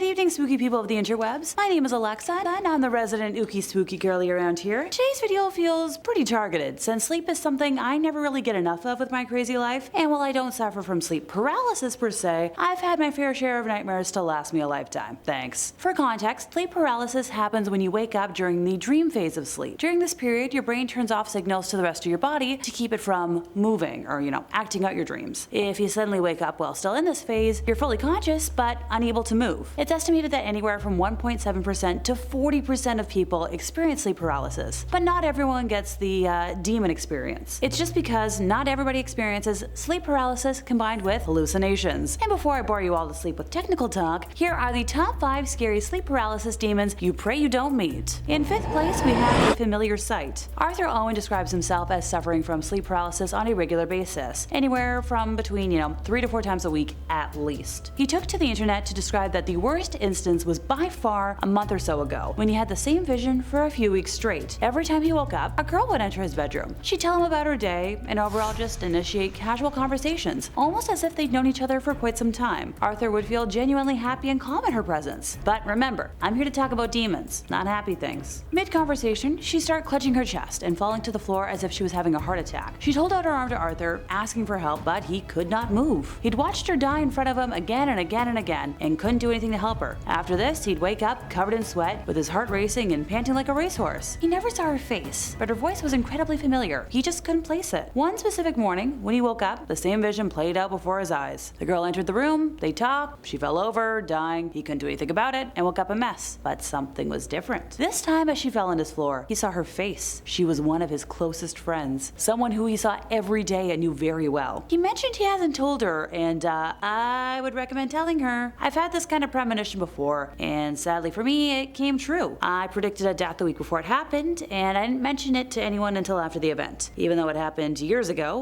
evening, spooky people of the interwebs. My name is Alexa, and I'm the resident ooky spooky girly around here. Today's video feels pretty targeted, since sleep is something I never really get enough of with my crazy life, and while I don't suffer from sleep paralysis per se, I've had my fair share of nightmares to last me a lifetime. Thanks. For context, sleep paralysis happens when you wake up during the dream phase of sleep. During this period, your brain turns off signals to the rest of your body to keep it from moving or, acting out your dreams. If you suddenly wake up while still in this phase, you're fully conscious but unable to move. It's estimated that anywhere from 1.7% to 40% of people experience sleep paralysis, but not everyone gets the demon experience. It's just because not everybody experiences sleep paralysis combined with hallucinations. And before I bore you all to sleep with technical talk, here are the top 5 scary sleep paralysis demons you pray you don't meet. In 5th place, we have a familiar sight. Arthur Owen describes himself as suffering from sleep paralysis on a regular basis, anywhere from between 3 to 4 times a week at least. He took to the internet to describe that the worst instance was by far a month or so ago, when he had the same vision for a few weeks straight. Every time he woke up, a girl would enter his bedroom. She'd tell him about her day, and overall just initiate casual conversations, almost as if they'd known each other for quite some time. Arthur would feel genuinely happy and calm in her presence. But remember, I'm here to talk about demons, not happy things. Mid-conversation, she'd start clutching her chest and falling to the floor as if she was having a heart attack. She'd hold out her arm to Arthur, asking for help, but he could not move. He'd watched her die in front of him again and again and again, and couldn't do anything to help her. After this, he'd wake up covered in sweat, with his heart racing and panting like a racehorse. He never saw her face, but her voice was incredibly familiar. He just couldn't place it. One specific morning, when he woke up, the same vision played out before his eyes. The girl entered the room, they talked, she fell over, dying. He couldn't do anything about it, and woke up a mess. But something was different. This time, as she fell on his floor, he saw her face. She was one of his closest friends, someone who he saw every day and knew very well. He mentioned he hasn't told her, and I would recommend telling her. I've had this kind of premonition before, and sadly for me, it came true. I predicted a death the week before it happened, and I didn't mention it to anyone until after the event. Even though it happened years ago,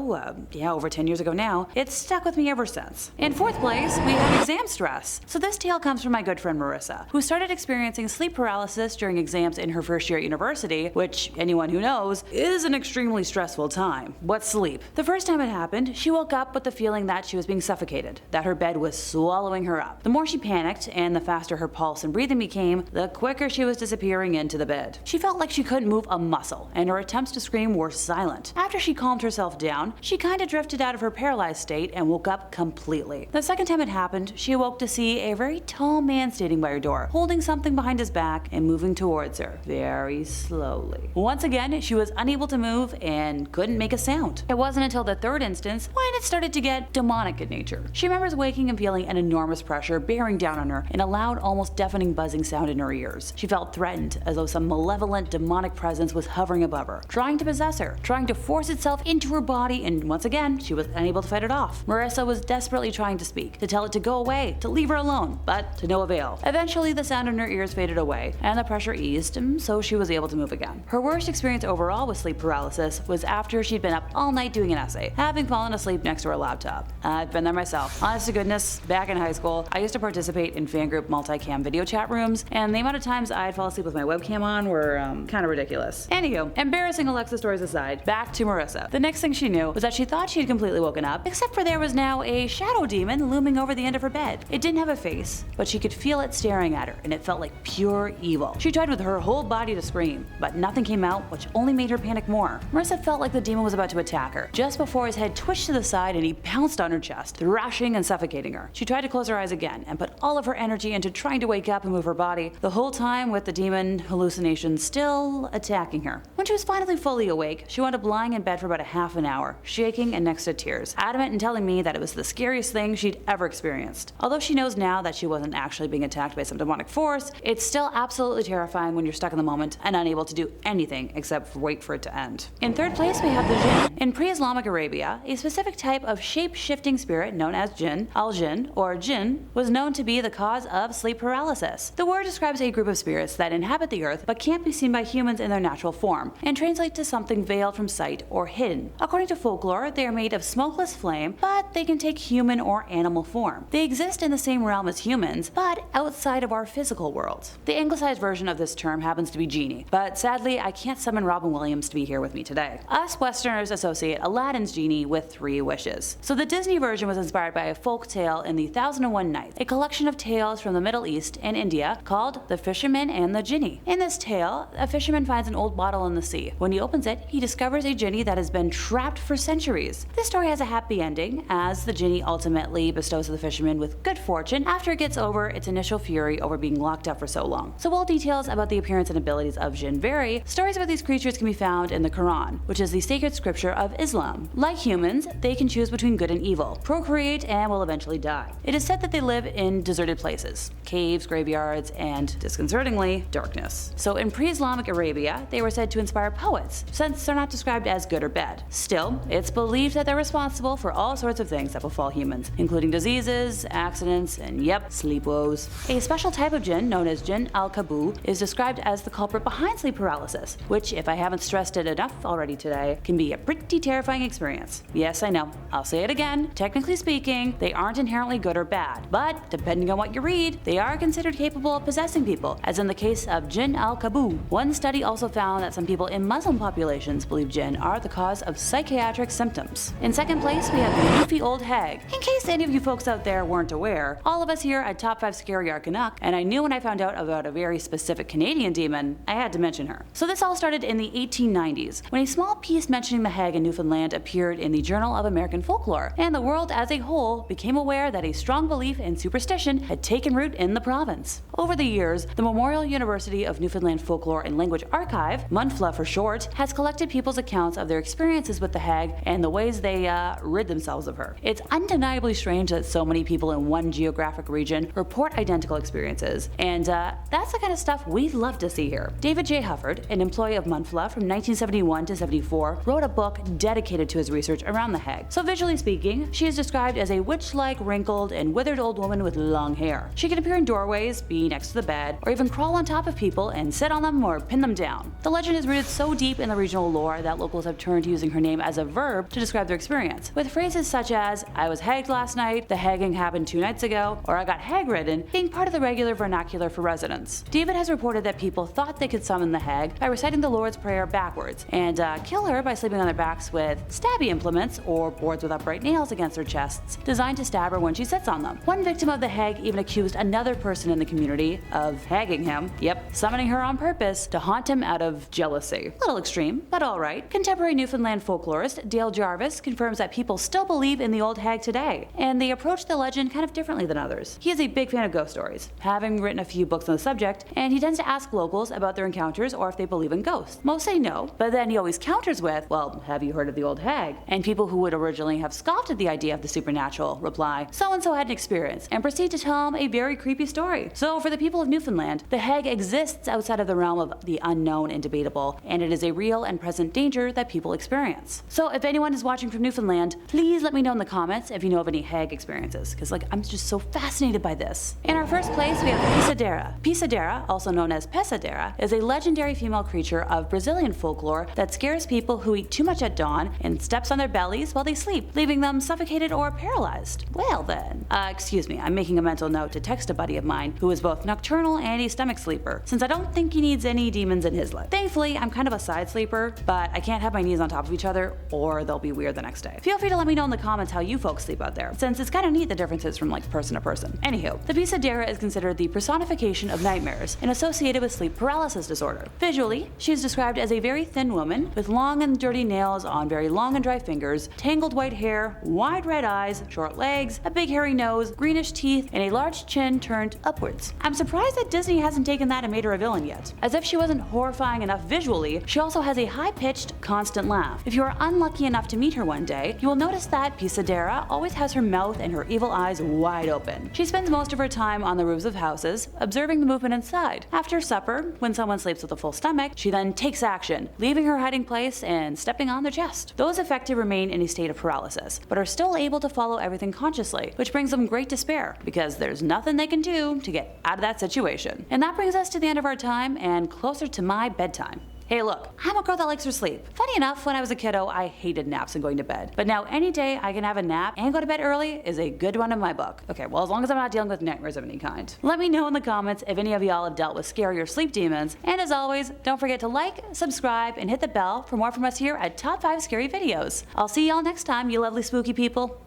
over 10 years ago now, it's stuck with me ever since. In 4th place, we have exam stress. So this tale comes from my good friend Marissa, who started experiencing sleep paralysis during exams in her first year at university, which anyone who knows is an extremely stressful time. What's sleep? The first time it happened, she woke up with the feeling that she was being suffocated, that her bed was swallowing her up. The more she panicked, and the faster her pulse and breathing became, the quicker she was disappearing into the bed. She felt like she couldn't move a muscle, and her attempts to scream were silent. After she calmed herself down, she kinda drifted out of her paralyzed state and woke up completely. The second time it happened, she awoke to see a very tall man standing by her door, holding something behind his back and moving towards her, very slowly. Once again, she was unable to move and couldn't make a sound. It wasn't until the 3rd instance when it started to get demonic in nature. She remembers waking and feeling an enormous pressure bearing down on her and a loud, almost deafening buzzing sound in her ears. She felt threatened, as though some malevolent demonic presence was hovering above her, trying to possess her, trying to force itself into her body, and once again, she was unable to fight it off. Marissa was desperately trying to speak, to tell it to go away, to leave her alone, but to no avail. Eventually, the sound in her ears faded away, and the pressure eased, so she was able to move again. Her worst experience overall with sleep paralysis was after she'd been up all night doing an essay, having fallen asleep next to her laptop. I've been there myself. Honest to goodness, back in high school, I used to participate in fan group multicam video chat rooms, and the amount of times I'd fall asleep with my webcam on were kind of ridiculous. Anywho, embarrassing Alexa stories aside, back to Marissa. The next thing she knew was that she thought she had completely woken up, except for there was now a shadow demon looming over the end of her bed. It didn't have a face, but she could feel it staring at her, and it felt like pure evil. She tried with her whole body to scream, but nothing came out, which only made her panic more. Marissa felt like the demon was about to attack her, just before his head twitched to the side and he pounced on her chest, thrashing and suffocating her. She tried to close her eyes again and put all of her energy into trying to wake up and move her body, the whole time with the demon hallucination still attacking her. When she was finally fully awake, she wound up lying in bed for about a half an hour, shaking and next to tears, adamant in telling me that it was the scariest thing she'd ever experienced. Although she knows now that she wasn't actually being attacked by some demonic force, it's still absolutely terrifying when you're stuck in the moment and unable to do anything except wait for it to end. In 3rd place, we have the Jinn. In pre-Islamic Arabia, a specific type of shape-shifting spirit known as Jinn, al-Jinn, or Jinn, was known to be the cause of sleep paralysis. The word describes a group of spirits that inhabit the earth but can't be seen by humans in their natural form, and translate to something veiled from sight or hidden. According to folklore, they are made of smokeless flame, but they can take human or animal form. They exist in the same realm as humans, but outside of our physical world. The anglicized version of this term happens to be genie, but sadly I can't summon Robin Williams to be here with me today. Us Westerners associate Aladdin's genie with 3 wishes. So the Disney version was inspired by a folk tale in the 1001 Nights, a collection of tales from the Middle East and India called The Fisherman and the Genie. In this tale, a fisherman finds an old bottle in the sea. When he opens it, he discovers a genie that has been trapped for centuries. This story has a happy ending, as the genie ultimately bestows the fisherman with good fortune after it gets over its initial fury over being locked up for so long. So while details about the appearance and abilities of Jinn vary, stories about these creatures can be found in the Quran, which is the sacred scripture of Islam. Like humans, they can choose between good and evil, procreate, and will eventually die. It is said that they live in deserted places, caves, graveyards, and, disconcertingly, darkness. So in pre-Islamic Arabia, they were said to inspire poets, since they're not described as good or bad. Still, it's believed that they're responsible for all sorts of things that befall humans, including diseases, accidents, and yep, sleep woes. A special type of jinn, known as Jinn al-Kabu, is described as the culprit behind sleep paralysis, which, if I haven't stressed it enough already today, can be a pretty terrifying experience. Yes, I know, I'll say it again. Technically speaking, they aren't inherently good or bad, but depending on what you read, they are considered capable of possessing people, as in the case of Jinn al-Kabu. One study also found that some people in Muslim populations believe jinn are the cause of psychiatric symptoms. In second place, we have the Newfie Old Hag. In case any of you folks out there weren't aware, all of us here at Top 5 Scary are Canuck, and I knew when I found out about a very specific Canadian demon, I had to mention her. So this all started in the 1890s, when a small piece mentioning the hag in Newfoundland appeared in the Journal of American Folklore, and the world as a whole became aware that a strong belief in superstition had taken root in the province. Over the years, the Memorial University of Newfoundland Folklore and Language Archive, MUNFLA for short, has collected people's accounts of their experiences with the hag and the ways they rid themselves of her. It's undeniably strange that so many people in one geographic region report identical experiences, and that's the kind of stuff we love to see here. David J. Hufford, an employee of MUNFLA from 1971 to 74, wrote a book dedicated to his research around the hag. So visually speaking, she is described as a witch-like, wrinkled, and withered old woman with long hair. She can appear in doorways, be next to the bed, or even crawl on top of people and sit on them or pin them down. The legend is rooted so deep in the regional lore that locals have turned to using her name as a verb to describe their experience, with phrases such as, "I was hagged last night," "the hagging happened 2 nights ago," or "I got hag-ridden," being part of the regular vernacular for residents. David has reported that people thought they could summon the hag by reciting the Lord's Prayer backwards, and kill her by sleeping on their backs with stabby implements or boards with upright nails against their chests, designed to stab her when she sits on them. One victim of the hag even accused another person in the community of hagging him, summoning her on purpose to haunt him out of jealousy. Little extreme, but alright. Contemporary Newfoundland folklorist Dale Jarvis confirms that people still believe in the old hag today, and they approach the legend kind of differently than others. He is a big fan of ghost stories, having written a few books on the subject, and he tends to ask locals about their encounters or if they believe in ghosts. Most say no, but then he always counters with, "Well, have you heard of the old hag?" And people who would originally have scoffed at the idea of the supernatural reply, "So-and-so had an experience," and proceed to tell him a very creepy story. So for the people of Newfoundland, the hag exists outside of the realm of the unknown and debatable, and it is a real and present danger that people experience. So if anyone is watching from Newfoundland, please let me know in the comments if you know of any hag experiences, because I'm just so fascinated by this. In our first place, we have the Pisadera. Pisadera, also known as Pesadera, is a legendary female creature of Brazilian folklore that scares people who eat too much at dawn and steps on their bellies while they sleep, leaving them suffocated or paralyzed. Well then, excuse me, I'm making a mental note to text a buddy of mine who is both nocturnal and a stomach sleeper, since I don't think he needs any demons in his life. Thankfully, I'm kind of a side sleeper, but I can't have my knees on top of each other or they'll be weird the next day. Feel free to let me know in the comments how you folks sleep out there, since it's kind of neat the differences from person to person. Anywho, the Pisadera is considered the personification of nightmares and associated with sleep paralysis disorder. Visually, she is described as a very thin woman with long and dirty nails on very long and dry fingers, tangled white hair, wide red eyes, short legs, a big hairy nose, greenish teeth, and a large chin turned upwards. I'm surprised that Disney hasn't taken that and made her a villain yet. As if she wasn't horrifying enough visually, she also has a high-pitched, constant laugh. If you are unlucky enough to meet her one day, you will notice that Pisadera always has her mouth and her evil eyes wide open. She spends most of her time on the roofs of houses, observing the movement inside. After supper, when someone sleeps with a full stomach, she then takes action, leaving her hiding place and stepping on their chest. Those affected remain in a state of paralysis, but are still able to follow everything consciously, which brings them great despair, because there's nothing they can do to get out of that situation. And that brings us to the end of our time and closer to my bedtime. Hey look, I'm a girl that likes her sleep. Funny enough, when I was a kiddo, I hated naps and going to bed. But now any day I can have a nap and go to bed early is a good one in my book. Okay, well as long as I'm not dealing with nightmares of any kind. Let me know in the comments if any of y'all have dealt with scary or sleep demons. And as always, don't forget to like, subscribe, and hit the bell for more from us here at Top 5 Scary Videos. I'll see y'all next time, you lovely spooky people.